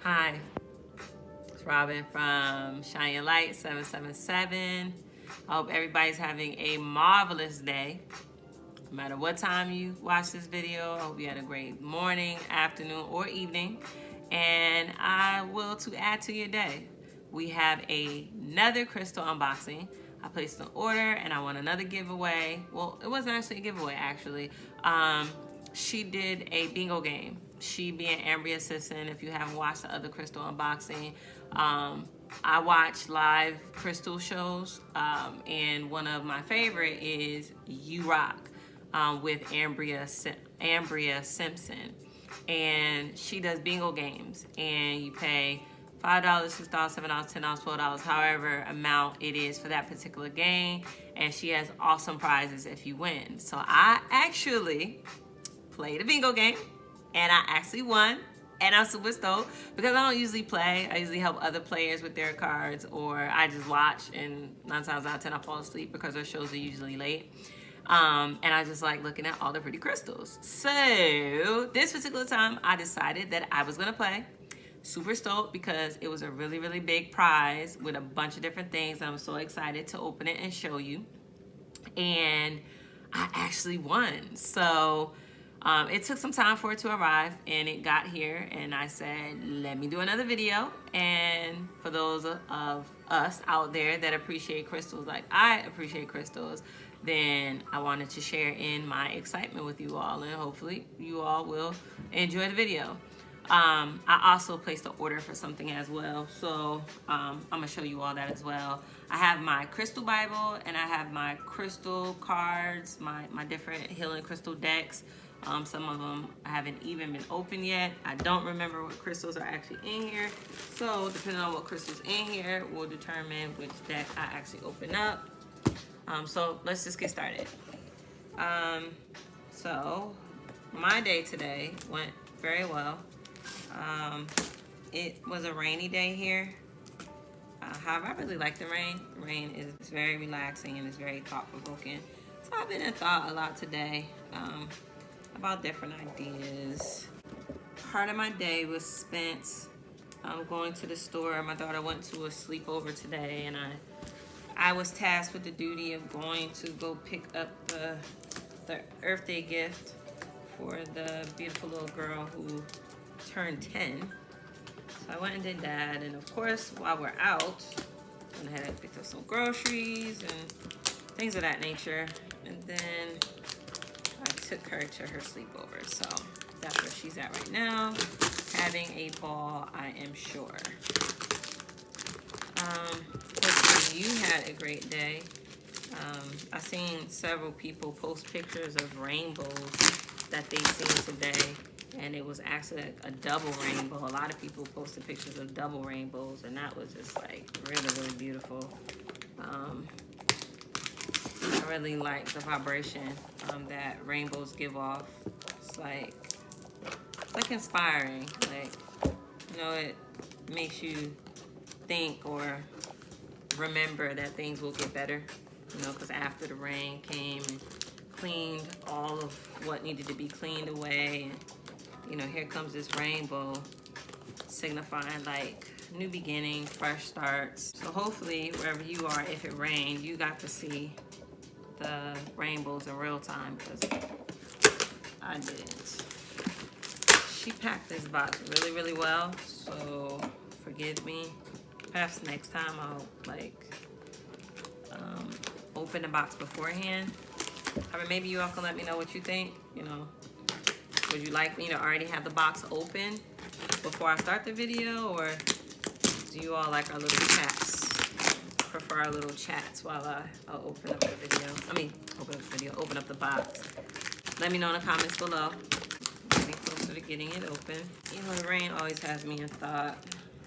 Hi, it's Robin from Shine Your Light 777. I hope everybody's having a marvelous day. No matter what time you watch this video, I hope you had a great morning, afternoon, or evening. And I will, to add to your day, we have another crystal unboxing. I placed an order and I won another giveaway. Well, it wasn't actually a giveaway, actually. She did a bingo game. She being Ambria Simpson. If you haven't watched the other crystal unboxing, I watch live crystal shows, and one of my favorite is You.Rock with Ambria Simpson, and she does bingo games, and you pay $5, $6, $7, $10, $12, however amount it is for that particular game, and she has awesome prizes if you win. So I actually played a bingo game, and I actually won, and I'm super stoked because I don't usually play. I usually help other players with their cards, or I just watch, and 9 times out of 10 I fall asleep because their shows are usually late. And I just like looking at all the pretty crystals. So this particular time I decided that I was gonna play. Super stoked because it was a really, really big prize with a bunch of different things. I'm so excited to open it and show you. And I actually won. So it took some time for it to arrive, and it got here, and I said, let me do another video. And for those of us out there that appreciate crystals like I appreciate crystals, then I wanted to share in my excitement with you all, and hopefully you all will enjoy the video. I also placed an order for something as well, so I'm gonna show you all that as well. I have my crystal Bible, and I have my crystal cards, my different healing crystal decks. Some of them I haven't even been opened yet. I don't remember what crystals are actually in here, so depending on what crystals in here will determine which deck I actually open up. So let's just get started. So my day today went very well. It was a rainy day here. However, I really like the rain. The rain is very relaxing and it's very thought-provoking. So I've been in thought a lot today about different ideas. Part of my day was spent going to the store. My daughter went to a sleepover today, and I was tasked with the duty of going to go pick up the Earth Day gift for the beautiful little girl who turned 10. So I went and did that, and of course, while we're out, I went ahead and picked up some groceries and things of that nature, and then I took her to her sleepover. So that's where she's at right now, having a ball, I am sure. Hopefully you had a great day. I've seen several people post pictures of rainbows that they've seen today, and it was actually a double rainbow. A lot of people posted pictures of double rainbows, and that was just like really, really beautiful. I really like the vibration that rainbows give off. It's like inspiring. Like, you know, it makes you think or remember that things will get better. You know, because after the rain came and cleaned all of what needed to be cleaned away, and you know, here comes this rainbow signifying like new beginnings, fresh starts. So hopefully wherever you are, if it rained, you got to see the rainbows in real time, because I didn't. She packed this box really, really well, so forgive me. Perhaps next time I'll like open the box beforehand. I mean, maybe you all can let me know what you think. You know, would you like me to already have the box open before I start the video, or do you all like our little chats? Prefer our little chats while I'll open up the video. Open up the box. Let me know in the comments below. Getting closer to getting it open. You know, the rain always has me in thought.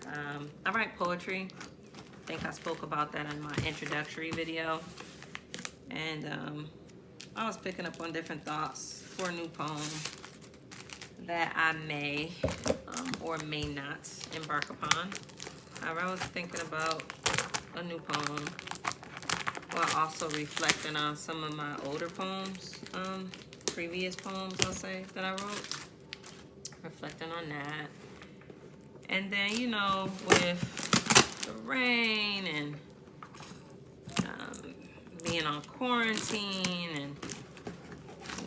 I write poetry. I think I spoke about that in my introductory video. And I was picking up on different thoughts for a new poem that I may or may not embark upon. I was thinking about a new poem while also reflecting on some of my older poems, previous poems, I'll say, that I wrote. Reflecting on that. And then, you know, with the rain and being on quarantine, and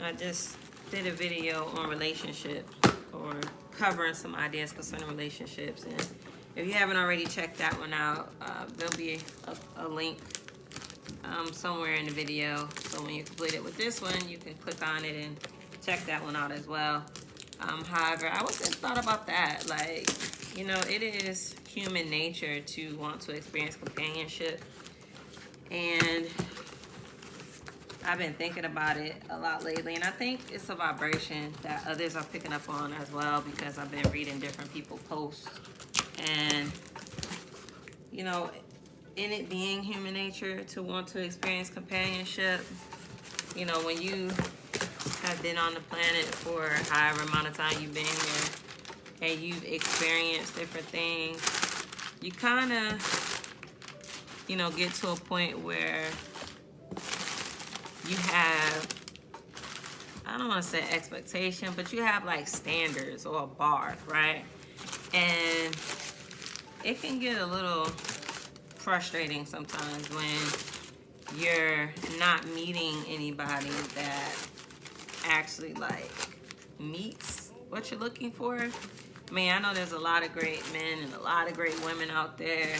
I just did a video on relationships, or covering some ideas concerning relationships. And if you haven't already checked that one out, there'll be a link somewhere in the video. So when you complete it with this one, you can click on it and check that one out as well. However, I wasn't thought about that. Like, you know, it is human nature to want to experience companionship. And I've been thinking about it a lot lately, and I think it's a vibration that others are picking up on as well, because I've been reading different people's posts. And, you know, in it being human nature to want to experience companionship, you know, when you have been on the planet for however amount of time you've been here, and you've experienced different things, you kind of, you know, get to a point where you have, I don't want to say expectation, but you have like standards or a bar, right? And it can get a little frustrating sometimes when you're not meeting anybody that actually like meets what you're looking for. I mean, I know there's a lot of great men and a lot of great women out there.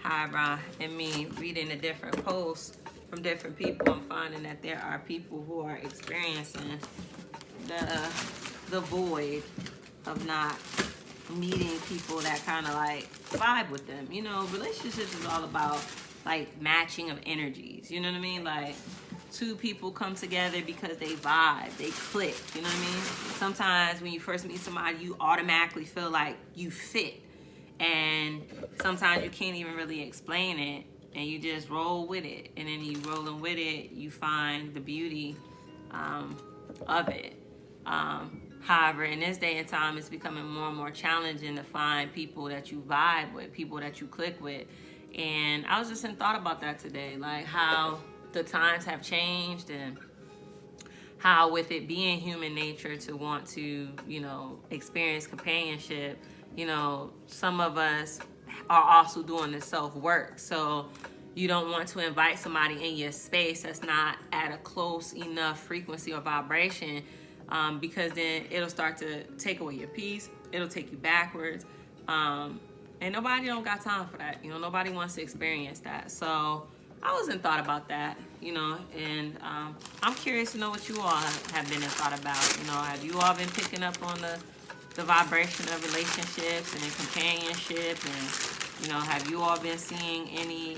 However, in me reading the different posts from different people, I'm finding that there are people who are experiencing the void of not meeting people that kind of like vibe with them. You know, relationships is all about like matching of energies. You know what I mean? Like, two people come together because they vibe, they click. You know what I mean? Sometimes when you first meet somebody, you automatically feel like you fit, and sometimes you can't even really explain it, and you just roll with it. And then you rolling with it, you find the beauty of it. However, in this day and time, it's becoming more and more challenging to find people that you vibe with, people that you click with. And I was just in thought about that today, like how the times have changed, and how with it being human nature to want to, you know, experience companionship, you know, some of us are also doing the self-work. So you don't want to invite somebody in your space that's not at a close enough frequency or vibration, because then it'll start to take away your peace. It'll take you backwards. And nobody don't got time for that. You know, nobody wants to experience that. So I wasn't thought about that, you know, and I'm curious to know what you all have been in thought about. You know, have you all been picking up on the vibration of relationships and companionship? And, you know, have you all been seeing any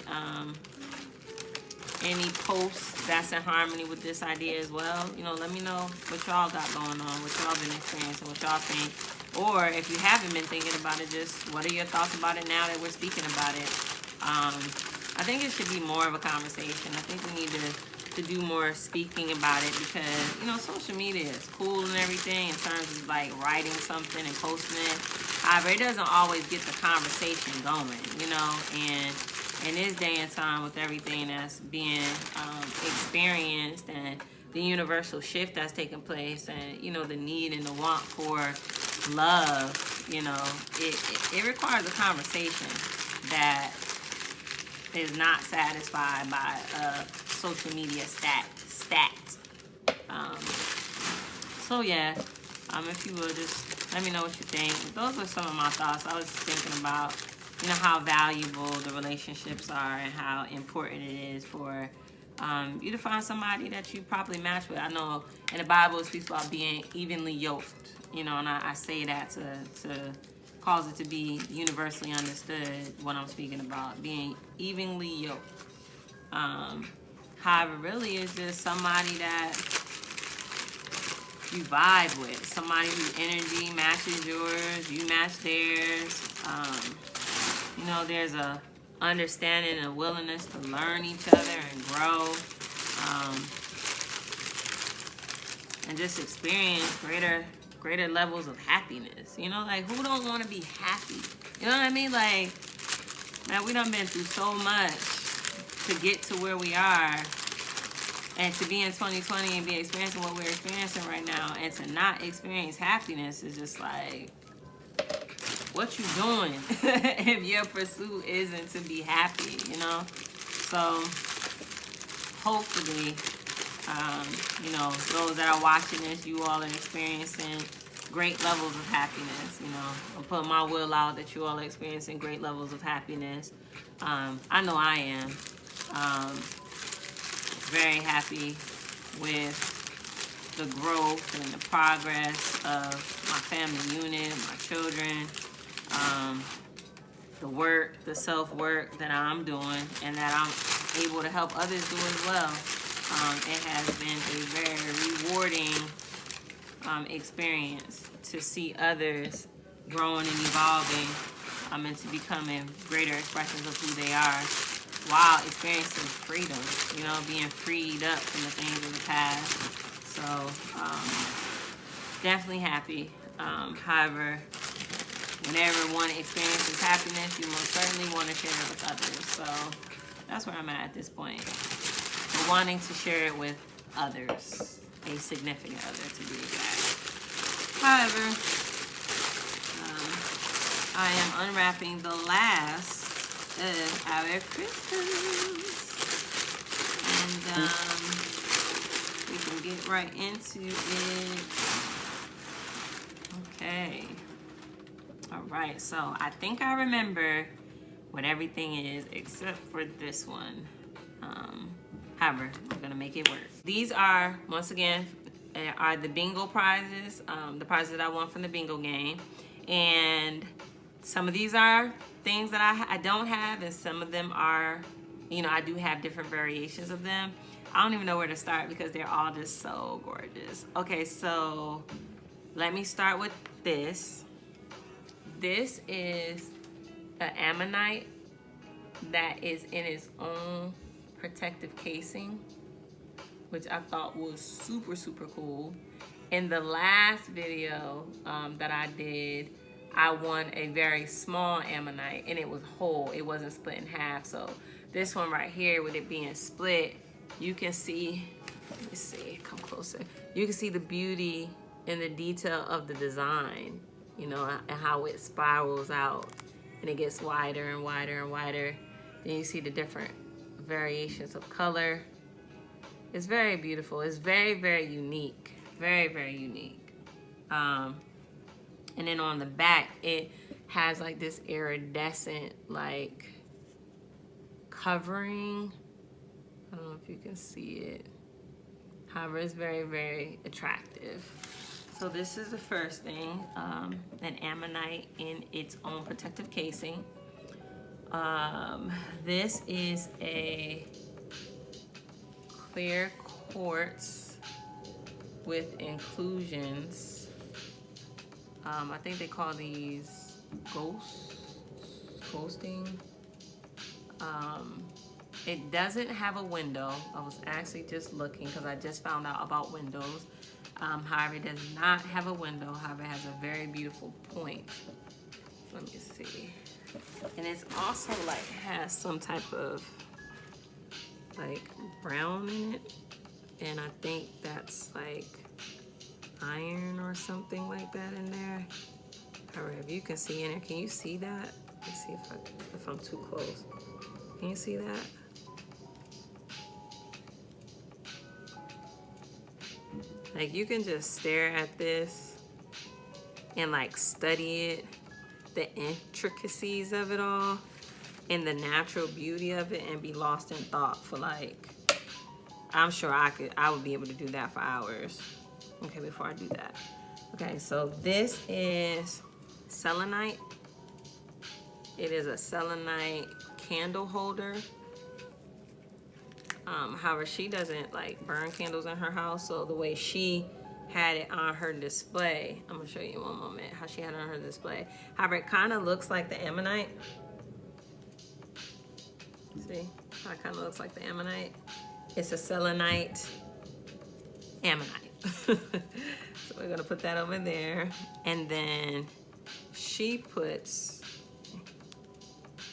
posts that's in harmony with this idea as well? You know, let me know what y'all got going on, what y'all been experiencing, what y'all think. Or if you haven't been thinking about it, just what are your thoughts about it now that we're speaking about it? I think it should be more of a conversation. I think we need to do more speaking about it, because, you know, social media is cool and everything in terms of like writing something and posting it. However, it doesn't always get the conversation going, you know, and in this day and time with everything that's being experienced, and the universal shift that's taking place, and, you know, the need and the want for love, you know, it requires a conversation that is not satisfied by social media stats. So yeah, if you would just let me know what you think. Those are some of my thoughts. I was thinking about, you know, how valuable the relationships are, and how important it is for you to find somebody that you properly match with. I know in the Bible it speaks about being evenly yoked, you know, and I say that to cause it to be universally understood what I'm speaking about, being evenly yoked. However, really is just somebody that you vibe with, somebody whose energy matches yours, you match theirs. You know, there's a understanding and a willingness to learn each other and grow, and just experience greater levels of happiness. You know, like, who don't want to be happy? You know what I mean? Like, man, we done been through so much to get to where we are, and to be in 2020 and be experiencing what we're experiencing right now, and to not experience happiness is just like, what you doing if your pursuit isn't to be happy, you know? So hopefully, you know, those that are watching this, you all are experiencing great levels of happiness, you know. I'm putting my will out that you all are experiencing great levels of happiness. I know I am. Very happy with the growth and the progress of my family unit, my children, the work, the self-work that I'm doing and that I'm able to help others do as well. It has been a very rewarding experience to see others growing and evolving into becoming greater expressions of who they are while experiencing freedom, you know, being freed up from the things of the past. So definitely happy. However, whenever one experiences happiness, you most certainly want to share it with others. So that's where I'm at this point. But wanting to share it with others, a significant other to be exact. However, I am unwrapping the last of our crystals. And we can get right into it. Okay. All right, so I think I remember what everything is except for this one. However, I'm gonna make it work. These are, once again, are the bingo prizes, the prizes that I won from the bingo game. And some of these are things that I don't have, and some of them are, you know, I do have different variations of them. I don't even know where to start because they're all just so gorgeous. Okay, so let me start with this. This is an ammonite that is in its own protective casing, which I thought was super, super cool. In the last video that I did, I won a very small ammonite and it was whole. It wasn't split in half. So this one right here, with it being split, you can see, let me see, come closer. You can see the beauty and the detail of the design, you know, and how it spirals out and it gets wider and wider and wider. Then you see the different variations of color. It's very beautiful. It's very, very unique. Very, very unique. And then on the back, it has like this iridescent like covering. I don't know if you can see it. However, it's very, very attractive. So this is the first thing, an ammonite in its own protective casing. This is a clear quartz with inclusions. I think they call these ghosting. It doesn't have a window. I was actually just looking because I just found out about windows. However, it does not have a window. However, it has a very beautiful point. Let me see. And it's also like has some type of like brown in it. And I think that's like iron or something like that in there. However, if you can see in it, can you see that? Let's see if I'm too close. Can you see that? Like you can just stare at this and like study it, the intricacies of it all and the natural beauty of it, and be lost in thought for like, I'm sure I would be able to do that for hours. Okay, before I do that. Okay, so this is selenite. It is a selenite candle holder. However, she doesn't like burn candles in her house, so the way she had it on her display, I'm gonna show you in one moment how she had it on her display. However, it kind of looks like the ammonite. See how it kind of looks like the ammonite? It's a selenite ammonite. So we're gonna put that over there, and then she puts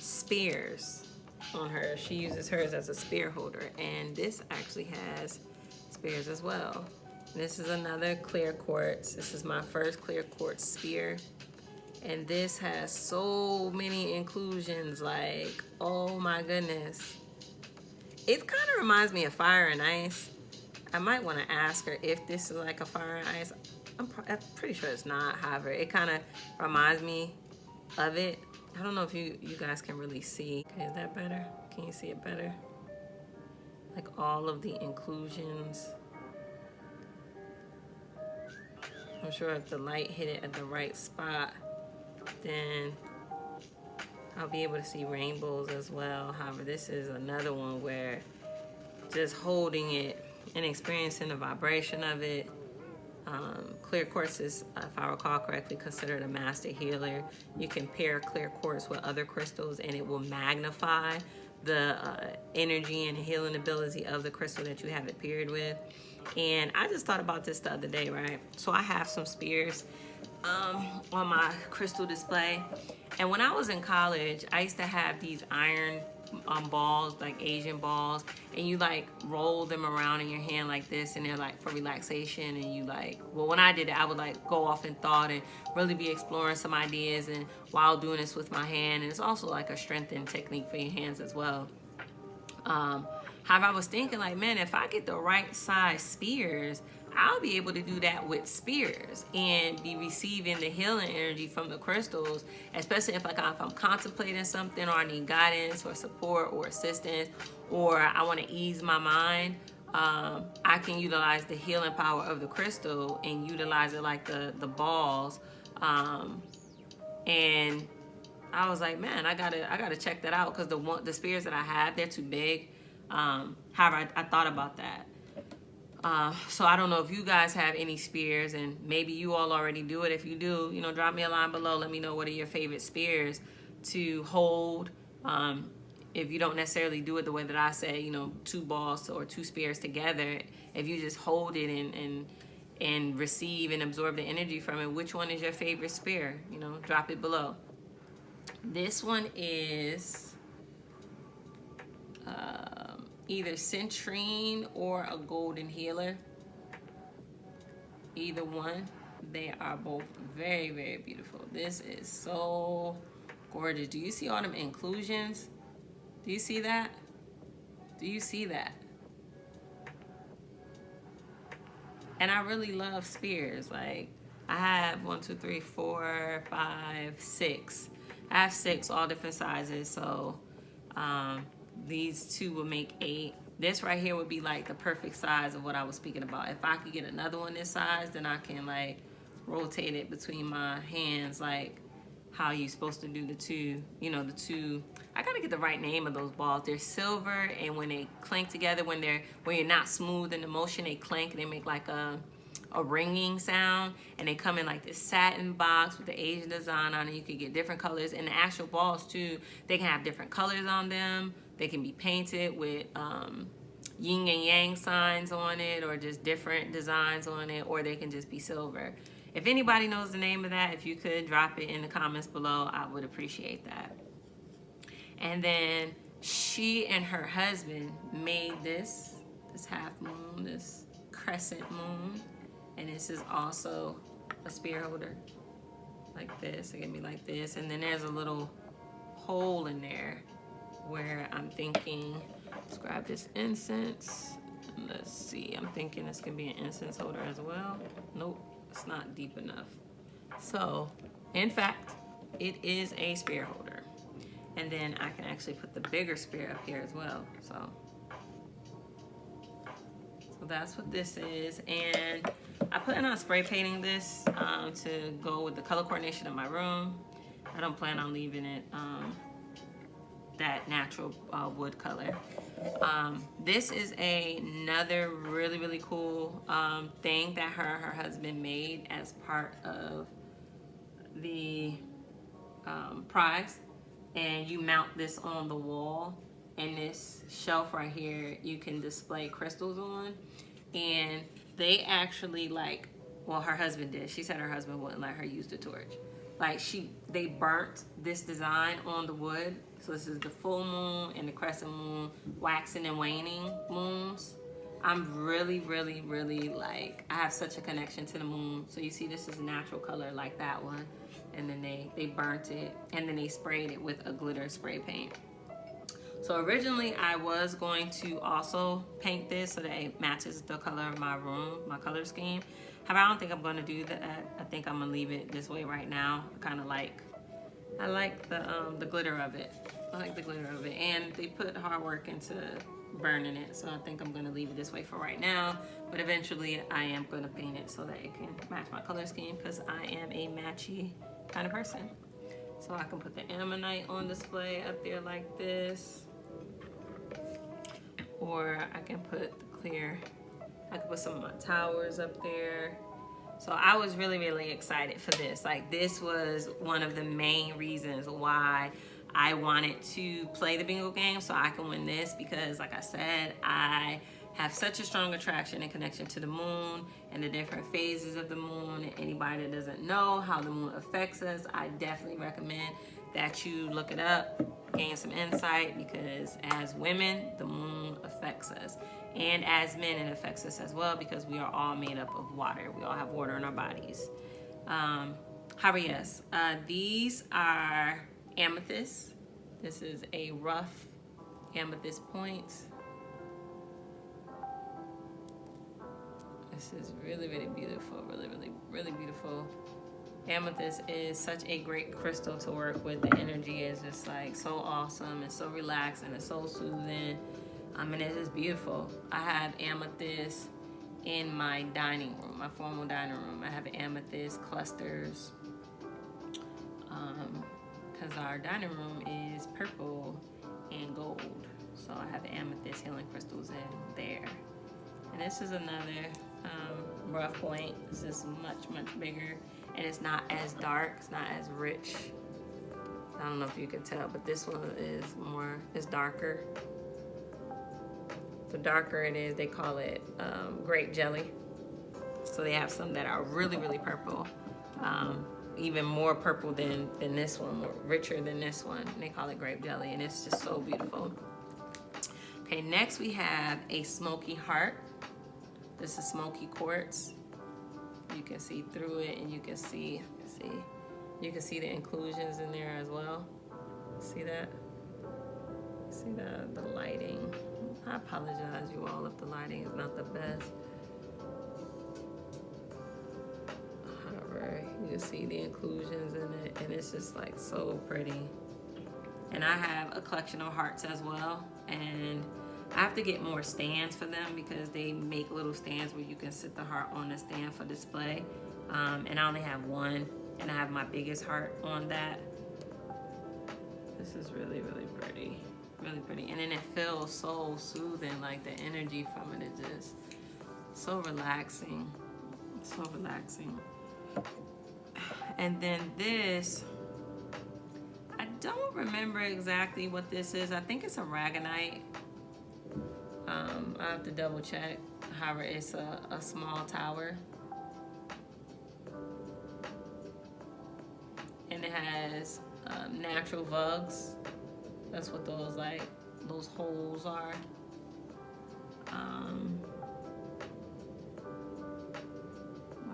spears on her. She uses hers as a spear holder, and this actually has spears as well. This is another clear quartz. This is my first clear quartz spear, And this has so many inclusions, like, oh my goodness. It kind of reminds me of Fire and Ice. I might want to ask her if this is like a Fire and Ice. I'm pretty sure it's not, however. It kind of reminds me of it. I don't know if you guys can really see. Okay, is that better? Can you see it better? Like all of the inclusions. I'm sure if the light hit it at the right spot, then I'll be able to see rainbows as well. However, this is another one where just holding it and experiencing the vibration of it. Clear quartz is, if I recall correctly, considered a master healer. You can pair clear quartz with other crystals and it will magnify the energy and healing ability of the crystal that you have it paired with. And I just thought about this the other day, right? So I have some spears on my crystal display. And when I was in college, I used to have these iron balls, like Asian balls, and you like roll them around in your hand like this, and they're like for relaxation. And you like, well, when I did it, I would like go off in thought and really be exploring some ideas, and while doing this with my hand. And it's also like a strengthened technique for your hands as well. However, I was thinking like, man, if I get the right size spears, I'll be able to do that with spears and be receiving the healing energy from the crystals, especially if I'm contemplating something, or I need guidance or support or assistance, or I want to ease my mind. I can utilize the healing power of the crystal and utilize it like the balls. And I was like, man, I gotta check that out, because the spears that I have, they're too big. However, I thought about that. So I don't know if you guys have any spears, and maybe you all already do it. If you do, you know, drop me a line below. Let me know what are your favorite spears to hold. If you don't necessarily do it the way that I say, you know, 2 balls or 2 spears together, if you just hold it and receive and absorb the energy from it, which one is your favorite spear? You know, drop it below. This one is either citrine or a golden healer. Either one. They are both very, very beautiful. This is so gorgeous. Do you see all them inclusions? Do you see that? Do you see that? And I really love spears. Like, I have 1, 2, 3, 4, 5, 6. I have 6, all different sizes. So these 2 will make 8. This right here would be like the perfect size of what I was speaking about. If I could get another one this size, then I can like rotate it between my hands, like how you're supposed to do the 2, you know, the 2. I gotta get the right name of those balls. They're silver, and when they clank together, when you're not smooth in the motion, they clank and they make like a ringing sound, and they come in like this satin box with the Asian design on it. You can get different colors, and the actual balls too, they can have different colors on them. They can be painted with yin and yang signs on it, or just different designs on it, or they can just be silver. If anybody knows the name of that, if you could drop it in the comments below, I would appreciate that. And then she and her husband made this half moon, this crescent moon. And this is also a spear holder, like this. It can be like this. And then there's a little hole in there where I'm thinking, let's grab this incense. Let's see, I'm thinking this can be an incense holder as well. Nope, it's not deep enough. So, in fact, it is a spear holder. And then I can actually put the bigger spear up here as well. So that's what this is. And I plan on spray painting this to go with the color coordination of my room. I don't plan on leaving it that natural wood color. This is another really, really cool thing that her husband made as part of the prize. And you mount this on the wall, and this shelf right here you can display crystals on. And they actually, like, well, her husband did. She said her husband wouldn't let her use the torch. Like, they burnt this design on the wood. So this is the full moon and the crescent moon, waxing and waning moons. I'm really, really, really, like, I have such a connection to the moon. So you see this is a natural color like that one. and then they burnt it, and then they sprayed it with a glitter spray paint. So originally I was going to also paint this so that it matches the color of my room, my color scheme. However, I don't think I'm going to do that. I think I'm going to leave it this way right now. I like the glitter of it. I like the glitter of it, and they put hard work into burning it, so I think I'm going to leave it this way for right now. But eventually I am going to paint it so that it can match my color scheme, because I am a matchy kind of person. So I can put the ammonite on display up there like this, or I can put the clear, I can put some of my towers up there. So I was really, really excited for this. Like, this was one of the main reasons why I wanted to play the bingo game, so I can win this, because like I said, I have such a strong attraction and connection to the moon and the different phases of the moon. And anybody that doesn't know how the moon affects us, I definitely recommend that you look it up, gain some insight, because as women, the moon affects us. And as men, it affects us as well, because we are all made up of water. We all have water in our bodies. However, yes, these are amethyst. This is a rough amethyst point. This is really, really beautiful. Really, really, really beautiful. Amethyst is such a great crystal to work with. The energy is just like so awesome. It's so relaxing. It's so soothing. And it's just beautiful. I have amethyst in my dining room, my formal dining room. I have amethyst clusters, because our dining room is purple and gold. So I have amethyst healing crystals in there. And this is another rough point. This is much, much bigger, and it's not as dark. It's not as rich. I don't know if you can tell, but this one is darker. The darker it is, they call it grape jelly. So they have some that are really, really purple, even more purple than this one, more richer than this one. And they call it grape jelly, and it's just so beautiful. Okay, next we have a smoky heart. This is smoky quartz. You can see through it, and you can see the inclusions in there as well. See that? See the lighting. I apologize, you all, if the lighting is not the best. However, you can see the inclusions in it, and it's just like so pretty. And I have a collection of hearts as well, and I have to get more stands for them, because they make little stands where you can sit the heart on the stand for display. And I only have one, and I have my biggest heart on that. This is really, really pretty. Really pretty. And then it feels so soothing, like the energy from it is just so relaxing. So relaxing. And then this, I don't remember exactly what this is. I think it's a aragonite. I have to double check. However, it's a small tower. And it has natural vugs. That's what those holes are. I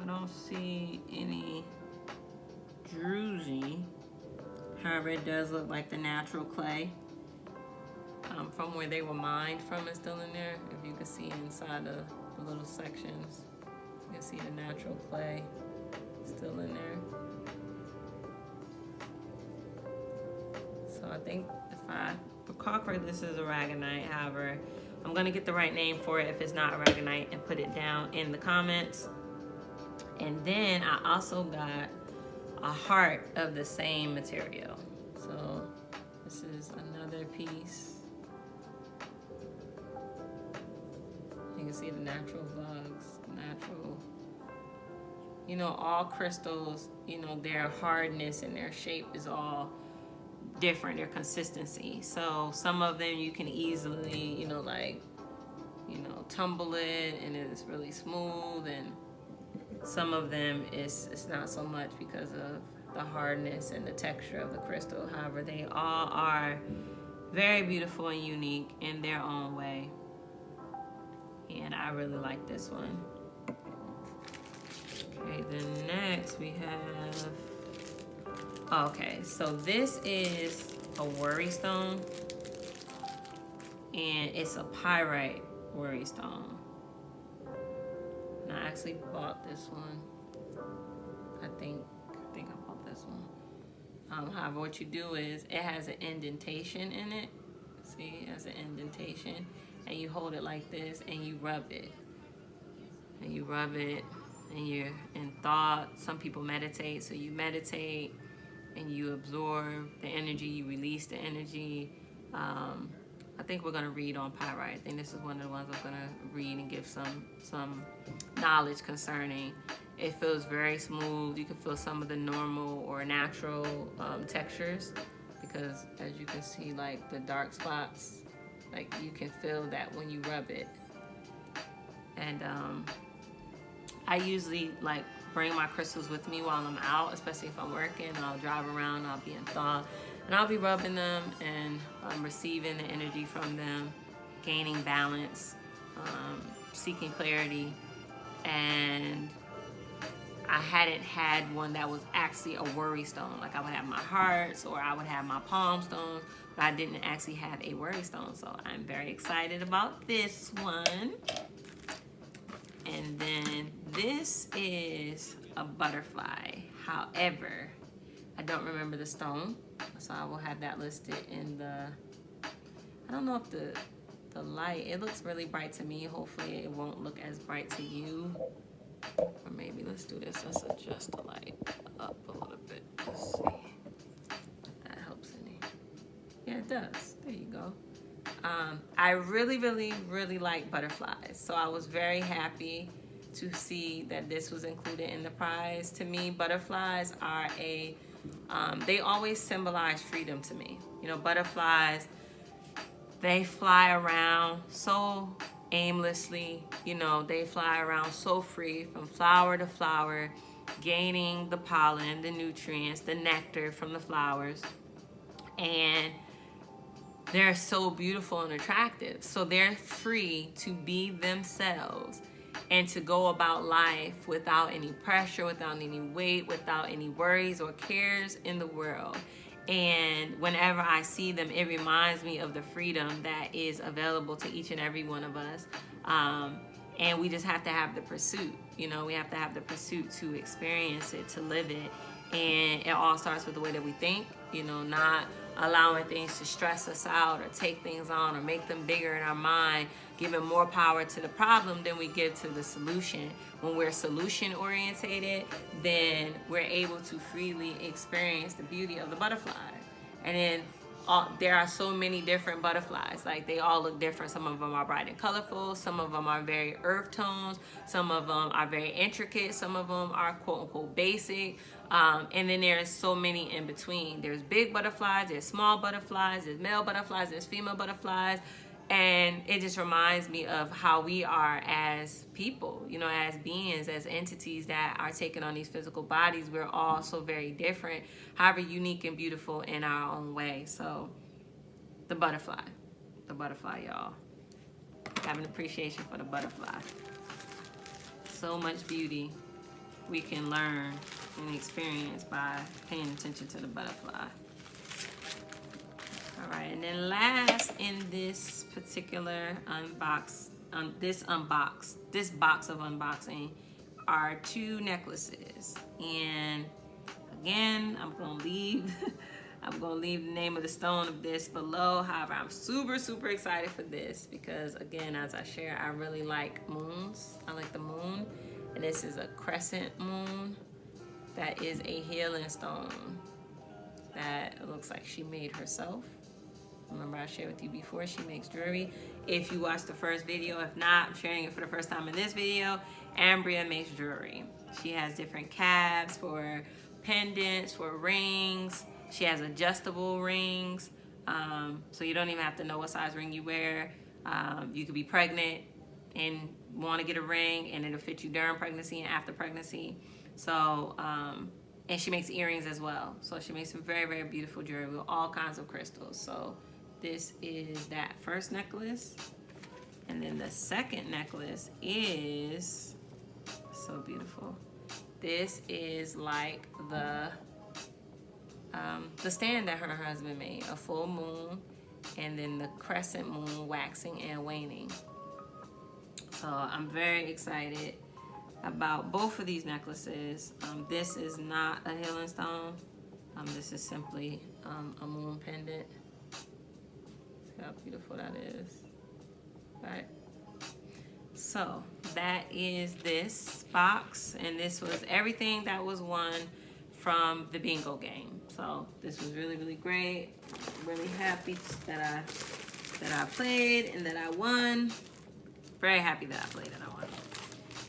don't see any druzy. However, it does look like the natural clay from where they were mined from is still in there. If you can see inside the little sections, you can see the natural clay still in there. So I think, if I recall correctly, this is aragonite. However, I'm gonna get the right name for it if it's not aragonite and put it down in the comments. And then I also got a heart of the same material. So this is another piece. You can see the natural bugs, natural. You know, all crystals, you know, their hardness and their shape is all different, their consistency. So some of them you can easily, tumble it and it's really smooth, and some of them it's not so much because of the hardness and the texture of the crystal. However, they all are very beautiful and unique in their own way. And I really like this one. Okay, then next we have Okay, so this is a worry stone, and it's a pyrite worry stone. And I actually bought this one. I think I bought this one. However, what you do is it has an indentation in it. See, it has an indentation, and you hold it like this, and you rub it, and you rub it, and you're in thought. Some people meditate, so you meditate, and you absorb the energy, you release the energy. I think we're gonna read on pyrite. I think this is one of the ones I'm gonna read and give some knowledge concerning. It feels very smooth. You can feel some of the normal or natural textures, because as you can see, like the dark spots, like you can feel that when you rub it. And I usually like bring my crystals with me while I'm out, especially if I'm working. I'll drive around, I'll be in thought, and I'll be rubbing them and receiving the energy from them, gaining balance, seeking clarity. And I hadn't had one that was actually a worry stone. Like I would have my hearts or I would have my palm stones, but I didn't actually have a worry stone. So I'm very excited about this one. And then this is a butterfly. However, I don't remember the stone, so I will have that listed in the, I don't know if the light, it looks really bright to me. Hopefully it won't look as bright to you. Or maybe let's do this. Let's adjust the light up a little bit. Let's see if that helps any. Yeah, it does. There you go. I really, really, really like butterflies. So I was very happy to see that this was included in the prize. To me, butterflies are they always symbolize freedom to me. You know, butterflies, they fly around so aimlessly. You know, they fly around so free from flower to flower, gaining the pollen, the nutrients, the nectar from the flowers. And they're so beautiful and attractive. So they're free to be themselves and to go about life without any pressure, without any weight, without any worries or cares in the world. And whenever I see them, it reminds me of the freedom that is available to each and every one of us. And we just have to have the pursuit. You know, we have to have the pursuit to experience it, to live it. And it all starts with the way that we think, you know, not allowing things to stress us out or take things on or make them bigger in our mind, giving more power to the problem than we give to the solution. When we're solution orientated, then we're able to freely experience the beauty of the butterfly. And then there are so many different butterflies. Like, they all look different. Some of them are bright and colorful. Some of them are very earth tones. Some of them are very intricate. Some of them are quote unquote basic. And then there's so many in between. There's big butterflies, there's small butterflies, there's male butterflies, there's female butterflies. And it just reminds me of how we are as people, you know, as beings, as entities that are taking on these physical bodies. We're all so very different, however unique and beautiful in our own way. So the butterfly, y'all. Have an appreciation for the butterfly. So much beauty we can learn and experience by paying attention to the butterfly. All right, and then last in this particular box of unboxing are two necklaces. And again, I'm gonna leave the name of the stone of this below. However, I'm super, super excited for this because, again, as I share, I really like moons. I like the moon. And this is a crescent moon that is a healing stone that looks like she made herself. Remember, I shared with you before, she makes jewelry. If you watched the first video, if not, I'm sharing it for the first time in this video. Ambria makes jewelry. She has different caps for pendants, for rings. She has adjustable rings, so you don't even have to know what size ring you wear. You could be pregnant and want to get a ring, and it'll fit you during pregnancy and after pregnancy. So, and she makes earrings as well. So she makes some very, very beautiful jewelry with all kinds of crystals. So this is that first necklace. And then the second necklace is so beautiful. This is like the the stand that her husband made, a full moon, and then the crescent moon waxing and waning. So I'm very excited about both of these necklaces. This is not a healing stone. This is simply a moon pendant. See how beautiful that is, right? So that is this box, and this was everything that was won from the bingo game. So this was really, really great. Really happy that I played and that I won. Very happy that I played and I won.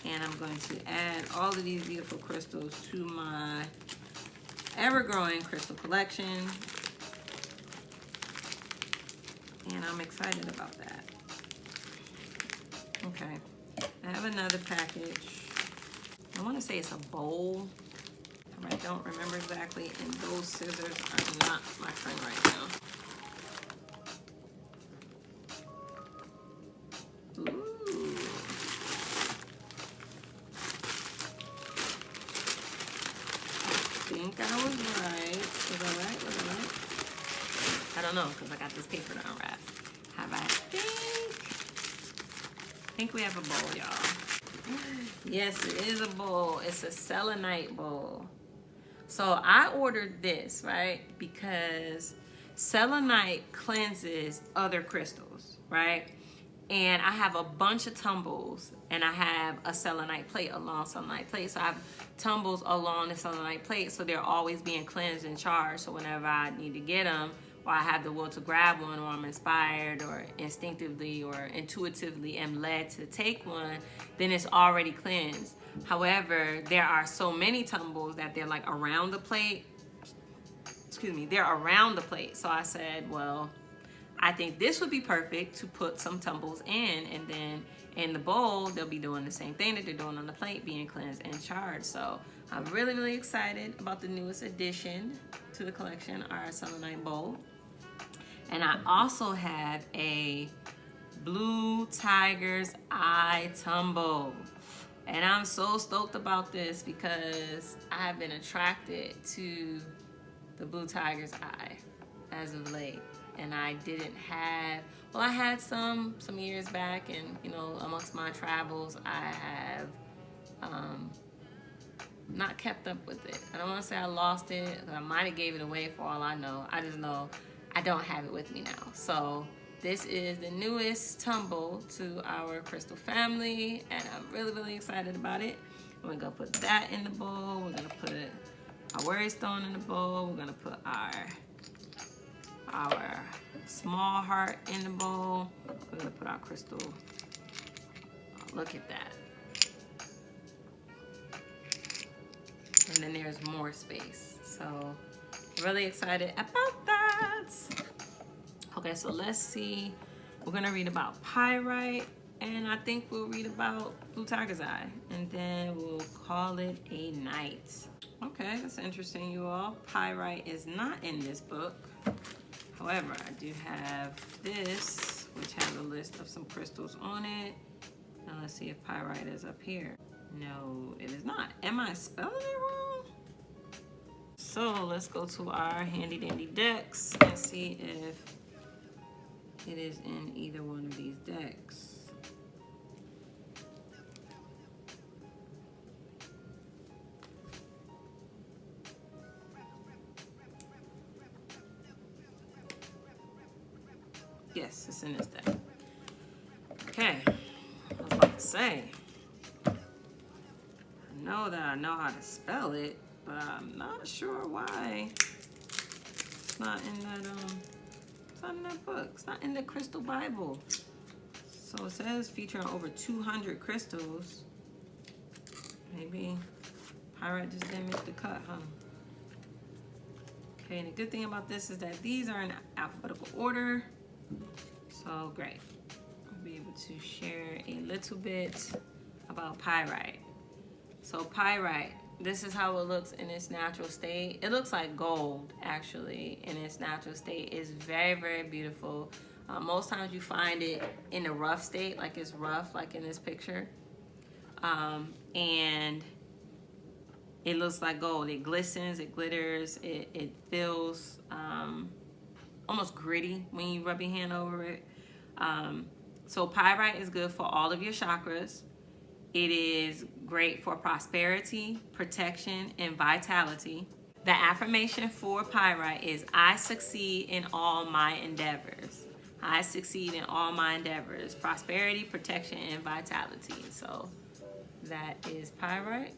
And I'm going to add all of these beautiful crystals to my ever-growing crystal collection. And I'm excited about that. Okay, I have another package. I want to say it's a bowl. I don't remember exactly, and those scissors are not my friend right now. Ooh. I think I was right. Was I right? Was I right? I don't know, because I got this paper to unwrap. How about I think we have a bowl, y'all. Yes, it is a bowl. It's a selenite bowl. So I ordered this, right? Because selenite cleanses other crystals, right? And I have a bunch of tumbles, and I have a selenite plate, a long selenite plate. So I have tumbles along the selenite plate, so they're always being cleansed and charged. So whenever I need to get them, or I have the will to grab one, or I'm inspired, or instinctively or intuitively am led to take one, then it's already cleansed. However, there are so many tumbles that they're like around the plate. Excuse me, they're around the plate. So I said, well, I think this would be perfect to put some tumbles in, and then in the bowl, they'll be doing the same thing that they're doing on the plate, being cleansed and charged. So I'm really, really excited about the newest addition to the collection, our selenite bowl. And I also have a blue tiger's eye tumble. And I'm so stoked about this because I have been attracted to the blue tiger's eye as of late. And I didn't have, well, I had some years back, and you know, amongst my travels, I have not kept up with it. I don't want to say I lost it. I might have gave it away for all I know. I just know I don't have it with me now. So this is the newest tumble to our crystal family, and I'm really, really excited about it. We're gonna put that in the bowl. We're gonna put our worry stone in the bowl. We're gonna put our small heart in the bowl. We're gonna put our crystal. Oh, look at that. And then there's more space. So really excited about that. Okay, so let's see. We're gonna read about pyrite, and I think we'll read about blue tiger's eye, and then we'll call it a night. Okay, that's interesting, you all. Pyrite is not in this book. However, I do have this, which has a list of some crystals on it. Now let's see if pyrite is up here. No, it is not. Am I spelling it wrong? So let's go to our handy dandy decks and see if it is in either one of these decks. Yes, it's in this deck. Okay, I was about to say, I know that I know how to spell it, but I'm not sure why it's not in that it's not in that book. It's not in the Crystal Bible. So it says featuring over 200 crystals. Maybe pyrite just didn't make the cut, huh? Okay, and the good thing about this is that these are in alphabetical order. So great. I'll be able to share a little bit about pyrite. So pyrite, this is how it looks in its natural state. It looks like gold, actually, in its natural state. It's very, very beautiful. Most times you find it in a rough state, like it's rough, like in this picture. And It looks like gold. It glistens, it glitters, it feels almost gritty when you rub your hand over it. So pyrite is good for all of your chakras. It is great for prosperity, protection, and vitality. The affirmation for pyrite is, I succeed in all my endeavors. I succeed in all my endeavors. Prosperity, protection, and vitality. So that is pyrite.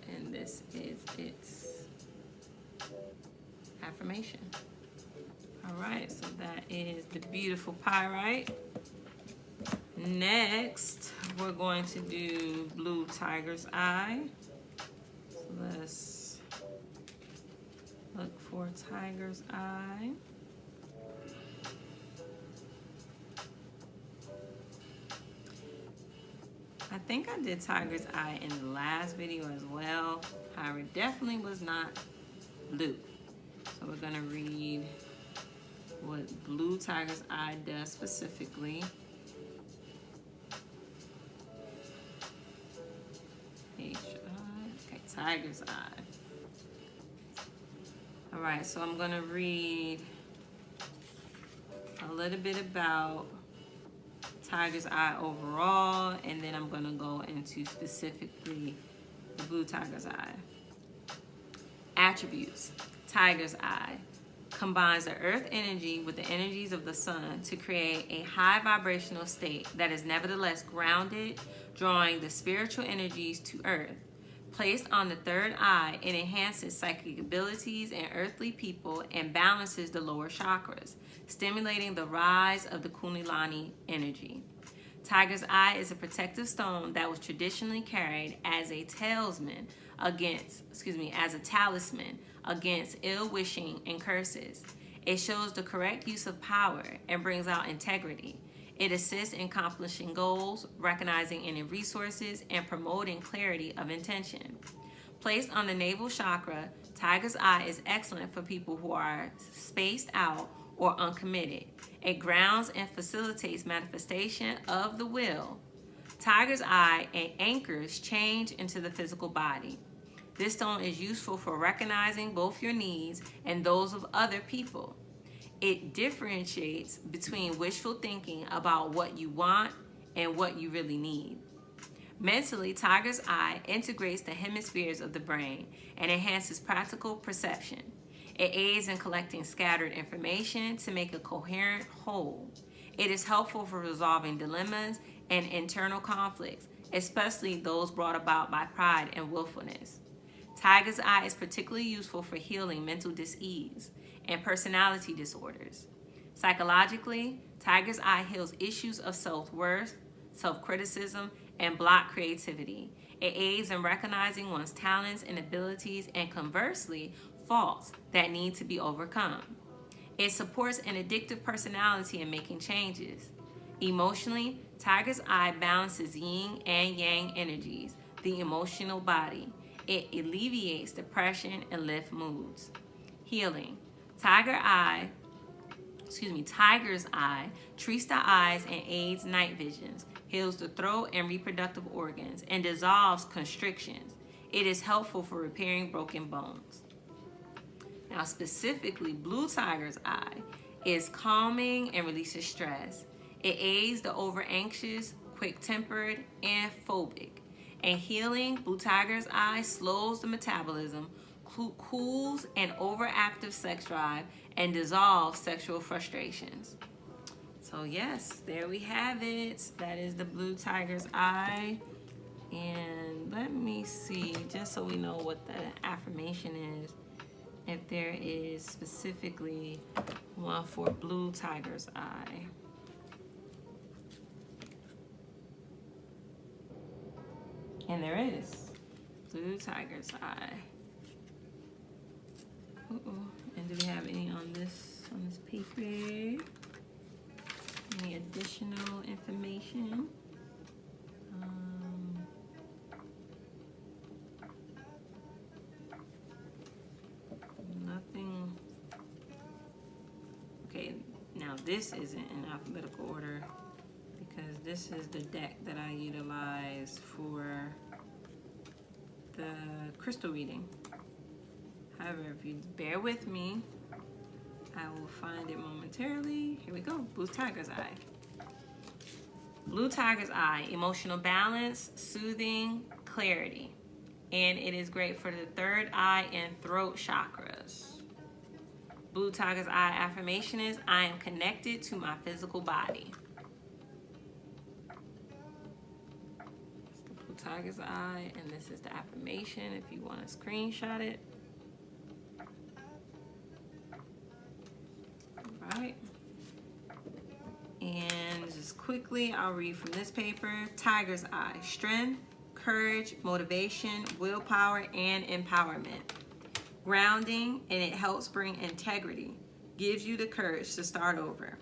And this is its affirmation. All right, so that is the beautiful pyrite. Next, we're going to do blue tiger's eye. So let's look for tiger's eye. I think I did tiger's eye in the last video as well. However, it definitely was not blue. So we're gonna read what blue tiger's eye does specifically. Okay, tiger's eye. All right, so I'm gonna read a little bit about tiger's eye overall, and then I'm gonna go into specifically the blue tiger's eye. Attributes. Tiger's eye combines the earth energy with the energies of the sun to create a high vibrational state that is nevertheless grounded, drawing the spiritual energies to earth. Placed on the third eye, it enhances psychic abilities in earthly people and balances the lower chakras, stimulating the rise of the Kundalini energy. Tiger's eye is a protective stone that was traditionally carried as a talisman against ill wishing and curses. It shows the correct use of power and brings out integrity. It assists in accomplishing goals, recognizing inner resources, and promoting clarity of intention. Placed on the navel chakra, tiger's eye is excellent for people who are spaced out or uncommitted. It grounds and facilitates manifestation of the will. Tiger's eye anchors change into the physical body. This stone is useful for recognizing both your needs and those of other people. It differentiates between wishful thinking about what you want and what you really need. Mentally, tiger's eye integrates the hemispheres of the brain and enhances practical perception. It aids in collecting scattered information to make a coherent whole. It is helpful for resolving dilemmas and internal conflicts, especially those brought about by pride and willfulness. Tiger's eye is particularly useful for healing mental dis-ease and personality disorders. Psychologically, tiger's eye heals issues of self-worth, self-criticism, and blocked creativity. It aids in recognizing one's talents and abilities, and conversely, faults that need to be overcome. It supports an addictive personality in making changes. Emotionally, tiger's eye balances yin and yang energies, the emotional body. It alleviates depression and lifts moods. Healing. Tiger's eye treats the eyes and aids night visions, heals the throat and reproductive organs, and dissolves constrictions. It is helpful for repairing broken bones. Now, specifically, blue tiger's eye is calming and releases stress. It aids the over-anxious, quick-tempered, and phobic. And healing, blue tiger's eye slows the metabolism, cools an overactive sex drive, and dissolves sexual frustrations. So yes, there we have it. That is the blue tiger's eye. And let me see, just so we know what the affirmation is, if there is specifically one for blue tiger's eye. And there is blue tiger's eye. And do we have any on this paper? Any additional information? Nothing. Okay, now this isn't in alphabetical order because this is the deck that I utilize for the crystal reading. However, if you bear with me, I will find it momentarily. Here we go. Blue Tiger's Eye. Blue Tiger's Eye, emotional balance, soothing, clarity. And it is great for the third eye and throat chakras. Blue Tiger's Eye affirmation is, I am connected to my physical body. Blue Tiger's Eye, and this is the affirmation if you want to screenshot it. All right. And just quickly, I'll read from this paper. Tiger's Eye, strength, courage, motivation, willpower, and empowerment. Grounding, and it helps bring integrity. Gives you the courage to start over.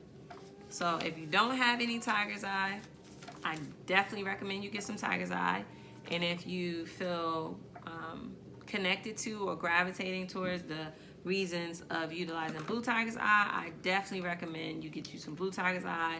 So if you don't have any Tiger's Eye, I definitely recommend you get some Tiger's Eye. And if you feel connected to or gravitating towards the reasons of utilizing Blue Tiger's Eye, I definitely recommend you get you some Blue Tiger's Eye.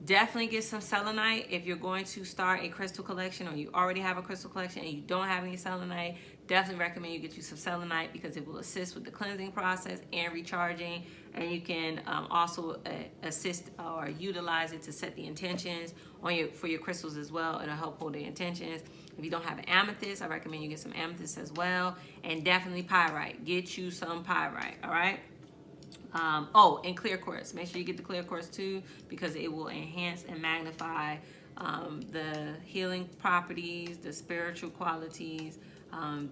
Definitely get some selenite if you're going to start a crystal collection, or you already have a crystal collection and you don't have any selenite. Definitely recommend you get you some selenite because it will assist with the cleansing process and recharging, and you can also assist or utilize it to set the intentions on for your crystals as well. It'll help hold the intentions. If you don't have an amethyst, I recommend you get some amethyst as well, and definitely pyrite. Get you some pyrite, all right? Oh, and clear quartz. Make sure you get the clear quartz too, because it will enhance and magnify the healing properties, the spiritual qualities,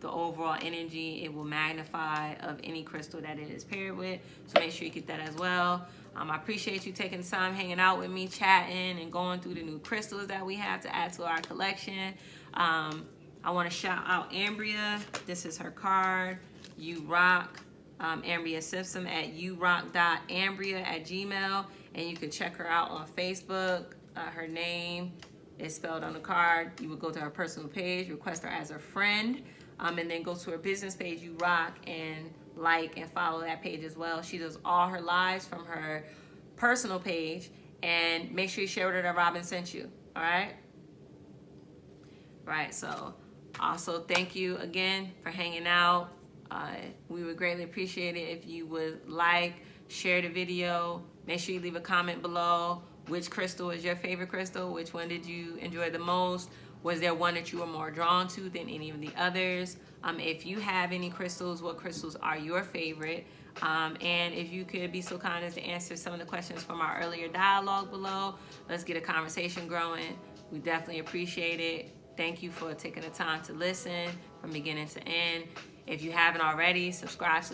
the overall energy. It will magnify of any crystal that it is paired with. So make sure you get that as well. I appreciate you taking the time hanging out with me, chatting, and going through the new crystals that we have to add to our collection. I want to shout out Ambria. This is her card. You.Rock. Ambria Simpson at you.rock.ambria@gmail, and you can check her out on Facebook. Her name is spelled on the card. You would go to her personal page, request her as a friend, and then go to her business page, You.Rock, and like and follow that page as well. She does all her lives from her personal page, and make sure you share with her that Robin sent you. All right? Right, so also thank you again for hanging out. We would greatly appreciate it if you would like, share the video. Make sure you leave a comment below. Which crystal is your favorite crystal? Which one did you enjoy the most? Was there one that you were more drawn to than any of the others? If you have any crystals, what crystals are your favorite? And if you could be so kind as to answer some of the questions from our earlier dialogue below, let's get a conversation growing. We definitely appreciate it. Thank you for taking the time to listen from beginning to end. If you haven't already, subscribe.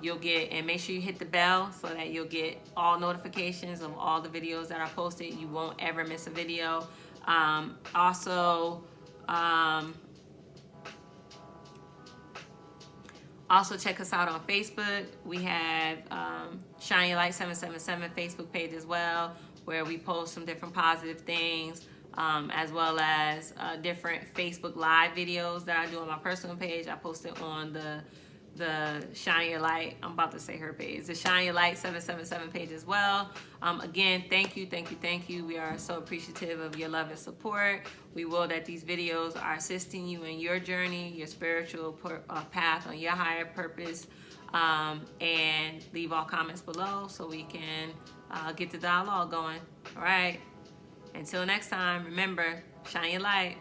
You'll get, and make sure you hit the bell so that you'll get all notifications of all the videos that are posted. You won't ever miss a video. Also check us out on Facebook. We have Shine Your Light 777 Facebook page as well, where we post some different positive things. As well as different Facebook Live videos that I do on my personal page. I post it on the Shine Your Light, I'm about to say her page, the Shine Your Light 777 page as well. Again, thank you. We are so appreciative of your love and support. We will that these videos are assisting you in your journey, your spiritual path on your higher purpose. And leave all comments below so we can get the dialogue going. All right. Until next time, remember, shine your light.